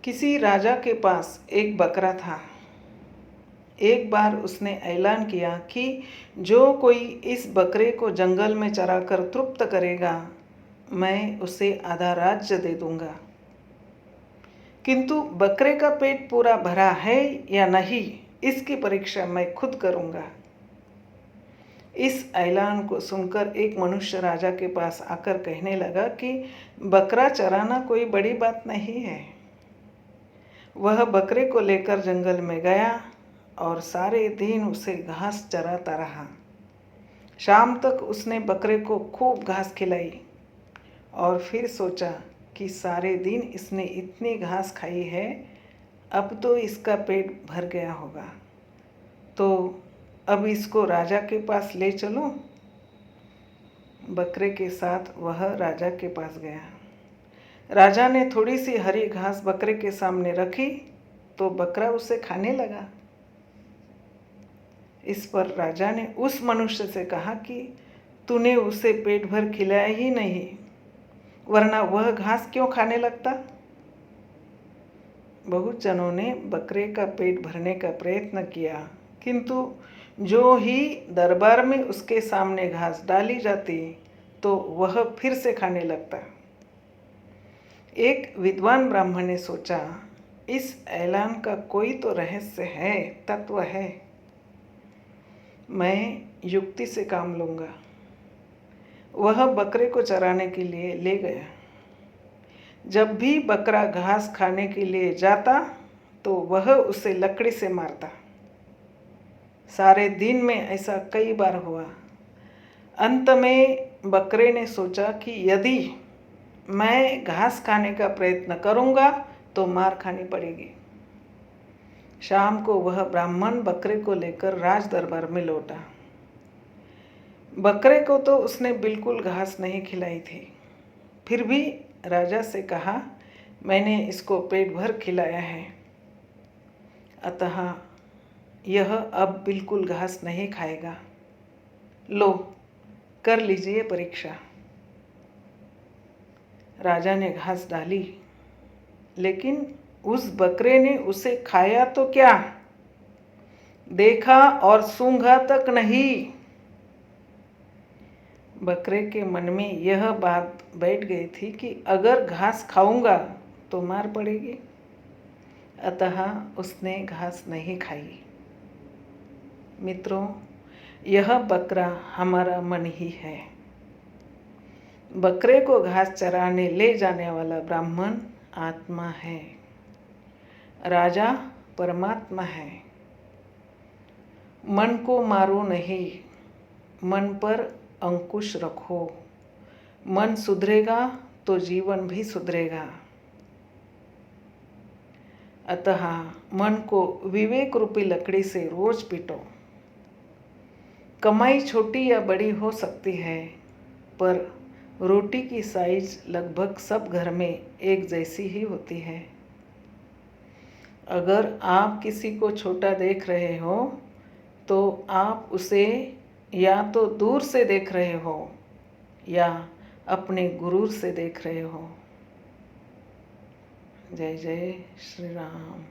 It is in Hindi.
किसी राजा के पास एक बकरा था। एक बार उसने ऐलान किया कि जो कोई इस बकरे को जंगल में चराकर तृप्त करेगा, मैं उसे आधा राज्य दे दूंगा। किंतु बकरे का पेट पूरा भरा है या नहीं, इसकी परीक्षा मैं खुद करूंगा। इस ऐलान को सुनकर एक मनुष्य राजा के पास आकर कहने लगा कि बकरा चराना कोई बड़ी बात नहीं है। वह बकरे को लेकर जंगल में गया और सारे दिन उसे घास चराता रहा। शाम तक उसने बकरे को खूब घास खिलाई और फिर सोचा कि सारे दिन इसने इतनी घास खाई है, अब तो इसका पेट भर गया होगा, तो अब इसको राजा के पास ले चलूं। बकरे के साथ वह राजा के पास गया। राजा ने थोड़ी सी हरी घास बकरे के सामने रखी तो बकरा उसे खाने लगा। इस पर राजा ने उस मनुष्य से कहा कि तूने उसे पेट भर खिलाया ही नहीं, वरना वह घास क्यों खाने लगता। बहुत जनों ने बकरे का पेट भरने का प्रयत्न किया, किंतु जो ही दरबार में उसके सामने घास डाली जाती तो वह फिर से खाने लगता। एक विद्वान ब्राह्मण ने सोचा, इस ऐलान का कोई तो रहस्य है, तत्व है। मैं युक्ति से काम लूँगा। वह बकरे को चराने के लिए ले गया। जब भी बकरा घास खाने के लिए जाता तो वह उसे लकड़ी से मारता। सारे दिन में ऐसा कई बार हुआ। अंत में बकरे ने सोचा कि यदि मैं घास खाने का प्रयत्न करूँगा तो मार खानी पड़ेगी। शाम को वह ब्राह्मण बकरे को लेकर राज दरबार में लौटा। बकरे को तो उसने बिल्कुल घास नहीं खिलाई थी, फिर भी राजा से कहा, मैंने इसको पेट भर खिलाया है, अतः यह अब बिल्कुल घास नहीं खाएगा। लो, कर लीजिए परीक्षा। राजा ने घास डाली, लेकिन उस बकरे ने उसे खाया तो क्या, देखा और सूंघा तक नहीं। बकरे के मन में यह बात बैठ गई थी कि अगर घास खाऊंगा तो मार पड़ेगी, अतः उसने घास नहीं खाई। मित्रों, यह बकरा हमारा मन ही है। बकरे को घास चराने ले जाने वाला ब्राह्मण आत्मा है, राजा परमात्मा है। मन को मारो नहीं, मन पर अंकुश रखो। मन सुधरेगा तो जीवन भी सुधरेगा। अतः मन को विवेक रूपी लकड़ी से रोज पीटो। कमाई छोटी या बड़ी हो सकती है, पर रोटी की साइज लगभग सब घर में एक जैसी ही होती है। अगर आप किसी को छोटा देख रहे हो तो आप उसे या तो दूर से देख रहे हो या अपने गुरूर से देख रहे हो। जय जय श्री राम।